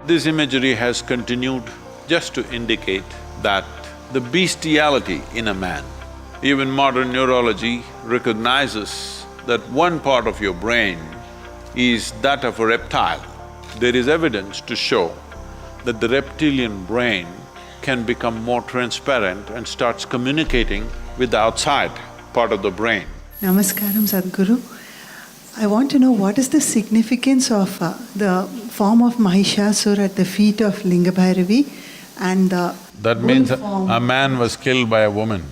This imagery has continued just to indicate that the bestiality in a man. Even modern neurology recognizes that one part of your brain is that of a reptile. There is evidence to show that the reptilian brain can become more transparent and starts communicating with the outside part of the brain. Namaskaram, Sadhguru. I want to know what is the significance of the form of Mahishasur at the feet of Lingabhairavi and the That means a man was killed by a woman.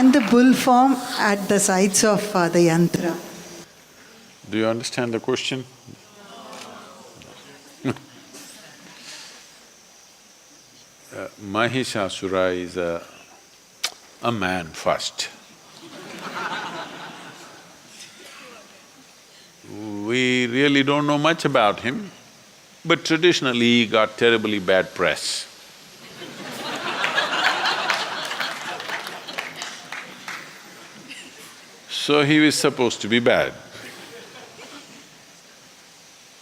and the bull form at the sides of the yantra. Do you understand the question? Mahishasura is a man first. We really don't know much about him, but traditionally he got terribly bad press. So he was supposed to be bad.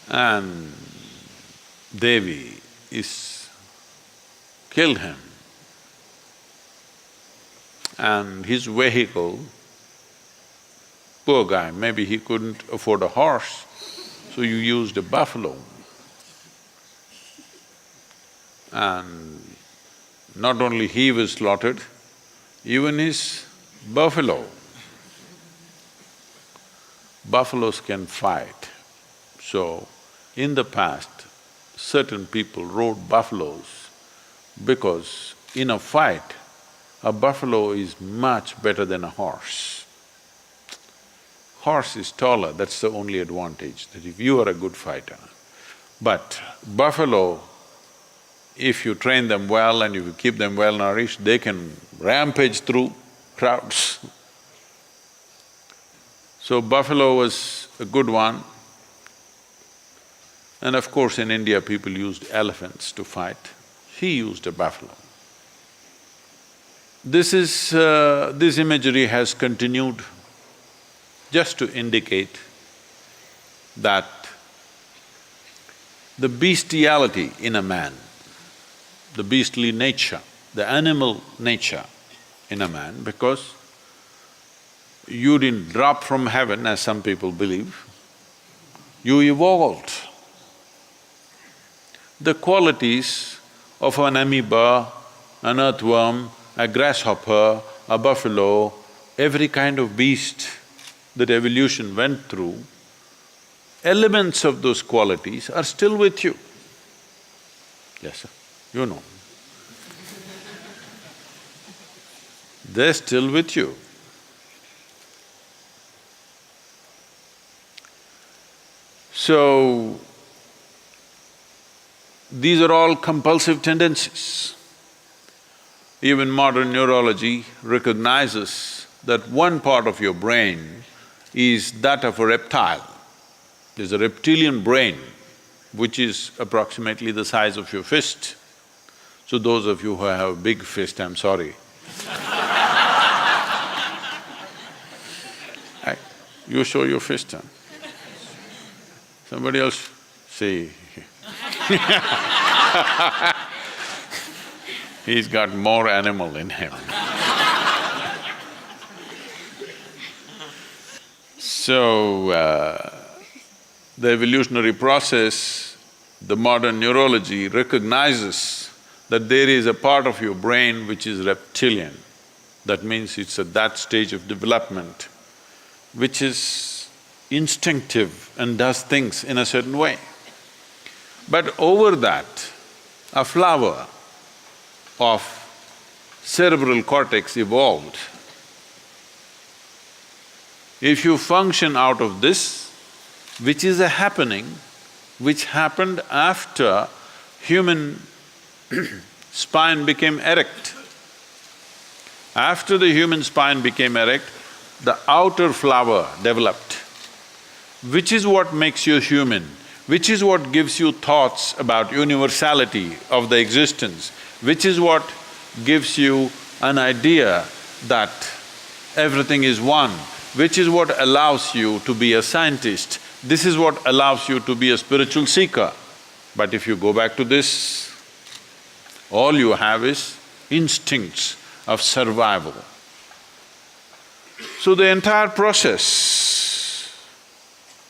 And Devi killed him. And his vehicle, poor guy, maybe he couldn't afford a horse, so you used a buffalo. And not only he was slaughtered, even his buffalo. Buffaloes can fight. So, in the past, certain people rode buffaloes because in a fight, a buffalo is much better than a horse. Horse is taller, that's the only advantage, that if you are a good fighter. But buffalo, if you train them well and if you keep them well nourished, they can rampage through crowds. So buffalo was a good one. And of course in India people used elephants to fight. He used a buffalo. This imagery has continued just to indicate that the bestiality in a man, the beastly nature, the animal nature in a man, because you didn't drop from heaven as some people believe, you evolved. The qualities of an amoeba, an earthworm, a grasshopper, a buffalo, every kind of beast that evolution went through, elements of those qualities are still with you. Yes, sir, you know. They're still with you. So, these are all compulsive tendencies. Even modern neurology recognizes that one part of your brain is that of a reptile. There's a reptilian brain which is approximately the size of your fist. So those of you who have a big fist, I'm sorry. You show your fist, huh? Somebody else say he's got more animal in him. So, the evolutionary process, the modern neurology recognizes that there is a part of your brain which is reptilian. That means it's at that stage of development which is instinctive and does things in a certain way. But over that, a flower of cerebral cortex evolved. If you function out of this, which is a happening, which happened after human spine became erect. After the human spine became erect, the outer flower developed, which is what makes you human, which is what gives you thoughts about universality of the existence, which is what gives you an idea that everything is one, which is what allows you to be a scientist, This is what allows you to be a spiritual seeker. But if you go back to this, all you have is instincts of survival. So the entire process,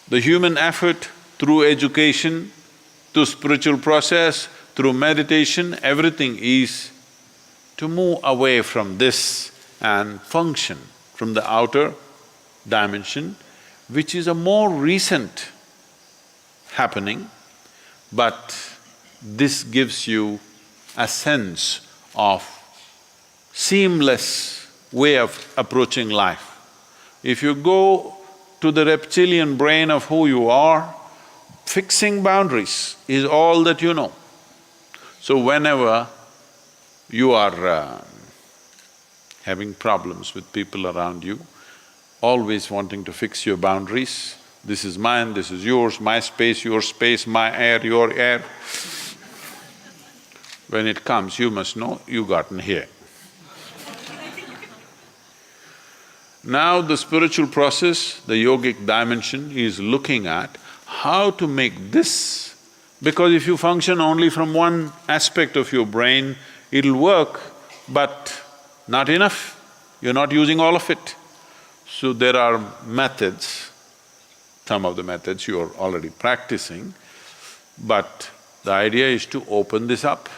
the human effort through education, through spiritual process, through meditation, everything is to move away from this and function from the outer dimension, which is a more recent happening, but this gives you a sense of seamless way of approaching life. If you go to the reptilian brain of who you are, fixing boundaries is all that you know. So whenever you are having problems with people around you, always wanting to fix your boundaries, this is mine, this is yours, my space, your space, my air, your air. When it comes, you must know you gotten here. Now the spiritual process, the yogic dimension is looking at how to make this, because if you function only from one aspect of your brain, it'll work, but not enough, you're not using all of it. So there are methods, some of the methods you are already practicing, but the idea is to open this up.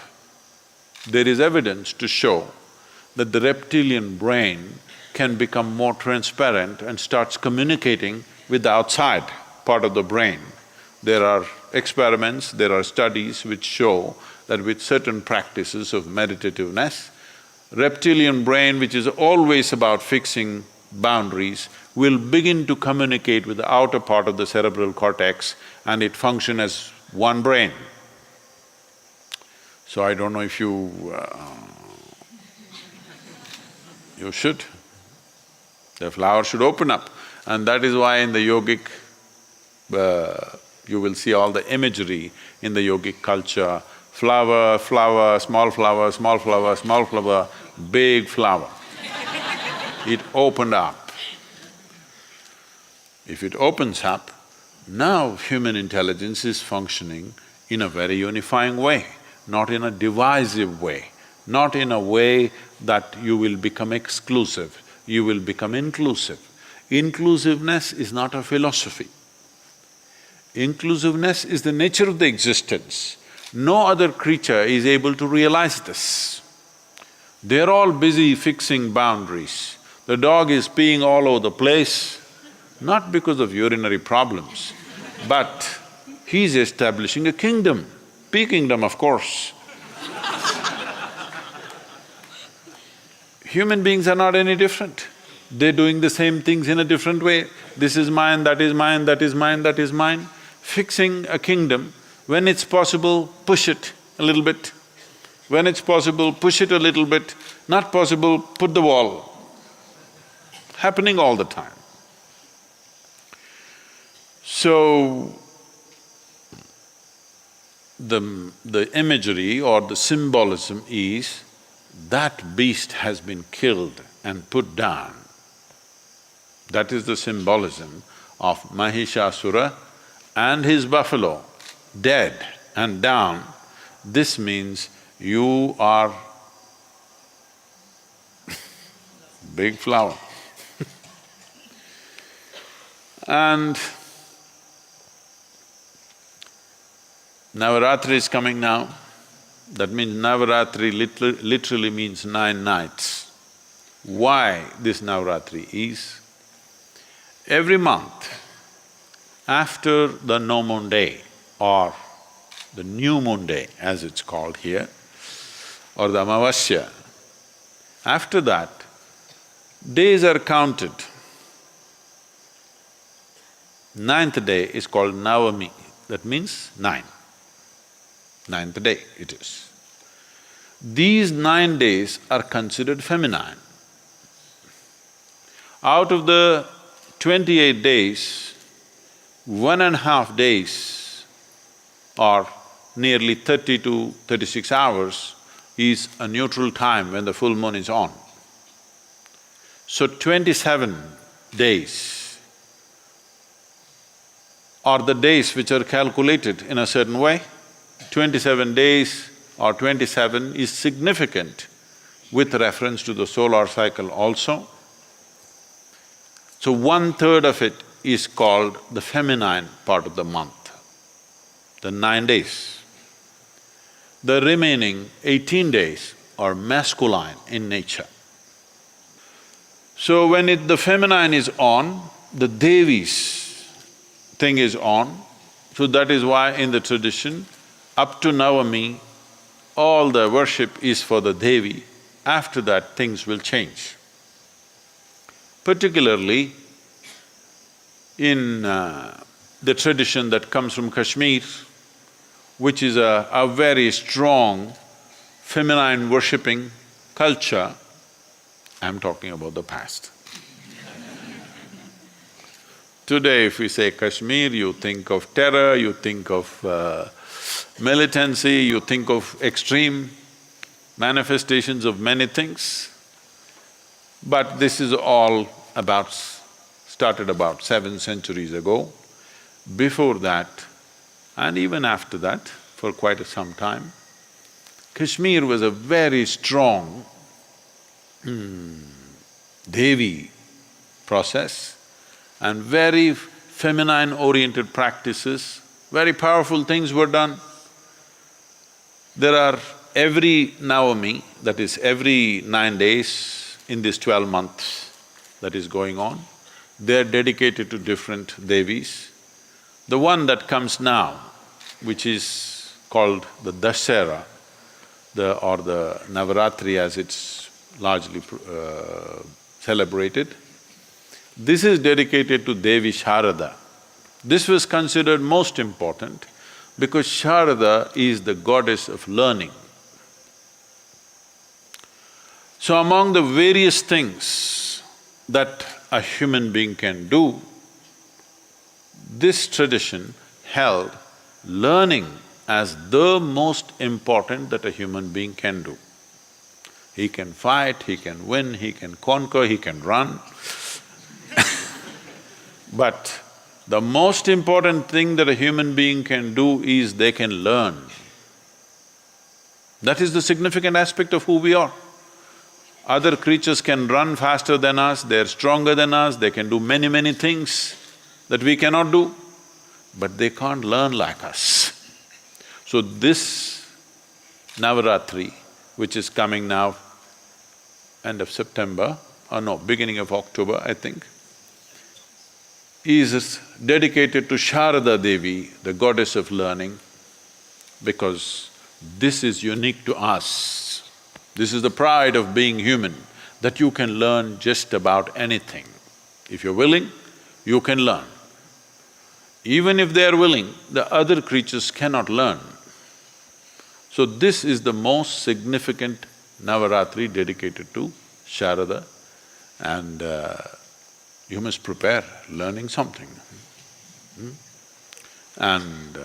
There is evidence to show that the reptilian brain can become more transparent and starts communicating with the outside part of the brain. There are experiments, there are studies which show that with certain practices of meditativeness, reptilian brain, which is always about fixing boundaries, will begin to communicate with the outer part of the cerebral cortex and it function as one brain. So I don't know if you should. The flower should open up, and that is why in the yogic, you will see all the imagery in the yogic culture, flower, flower, small flower, small flower, small flower, big flower. It opened up. If it opens up, now human intelligence is functioning in a very unifying way, not in a divisive way, not in a way that you will become exclusive, you will become inclusive. Inclusiveness is not a philosophy. Inclusiveness is the nature of the existence. No other creature is able to realize this. They're all busy fixing boundaries. The dog is peeing all over the place, not because of urinary problems, but he's establishing a kingdom, pea kingdom, of course. Human beings are not any different. They're doing the same things in a different way. This is mine, that is mine, that is mine, that is mine. Fixing a kingdom, when it's possible, push it a little bit. When it's possible, push it a little bit. Not possible, put the wall. Happening all the time. So, the imagery or the symbolism is that beast has been killed and put down. That is the symbolism of Mahishasura and his buffalo, dead and down. This means you are big flower. And Navaratri is coming now. That means Navaratri literally means 9 nights. Why this Navaratri is, every month after the no moon day or the new moon day as it's called here, or the Amavasya, after that, days are counted. 9th day is called Navami, that means 9. 9th day it is. These 9 days are considered feminine. Out of the 28 days, 1.5 days or nearly 30 to 36 hours is a neutral time when the full moon is on. So 27 days or the days which are calculated in a certain way. 27 days or 27 is significant with reference to the solar cycle also. So 1/3 of it is called the feminine part of the month, the 9 days. The remaining 18 days are masculine in nature. So when the feminine is on, the Devi's thing is on, so that is why in the tradition, up to Navami, all the worship is for the Devi. After that, things will change. Particularly in the tradition that comes from Kashmir, which is a very strong feminine worshipping culture, I'm talking about the past. Today if we say Kashmir, you think of terror, you think of militancy, you think of extreme manifestations of many things. But this is all started about 7 centuries ago. Before that, and even after that, for quite some time, Kashmir was a very strong Devi process and very feminine-oriented practices, very powerful things were done. There are every Navami, that is every 9 days in this 12 months that is going on, they're dedicated to different Devis. The one that comes now, which is called the Dasara, or the Navaratri as it's largely celebrated, this is dedicated to Devi Sharada. This was considered most important because Sharada is the goddess of learning. So among the various things that a human being can do, this tradition held learning as the most important that a human being can do. He can fight, he can win, he can conquer, he can run. But the most important thing that a human being can do is they can learn. That is the significant aspect of who we are. Other creatures can run faster than us, they're stronger than us, they can do many things that we cannot do, but they can't learn like us. So this Navaratri, which is coming now, end of September, or no, beginning of October, I think, is dedicated to Sharada Devi, the goddess of learning, because this is unique to us. This is the pride of being human, that you can learn just about anything. If you're willing, you can learn. Even if they're willing, the other creatures cannot learn. So this is the most significant Navaratri dedicated to Sharada, and you must prepare learning something. And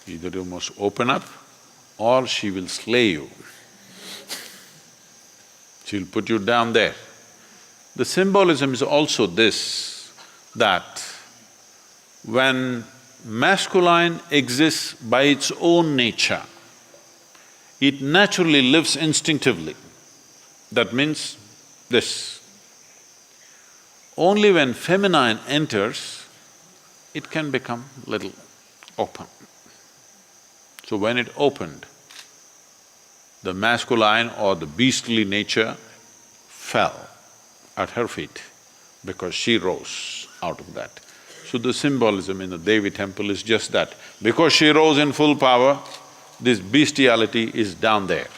either you must open up or she will slay you. She'll put you down there. The symbolism is also this, that when masculine exists by its own nature, it naturally lives instinctively. That means this. Only when feminine enters, it can become little open. So when it opened, the masculine or the beastly nature fell at her feet because she rose out of that. So the symbolism in the Devi temple is just that. Because she rose in full power, this bestiality is down there.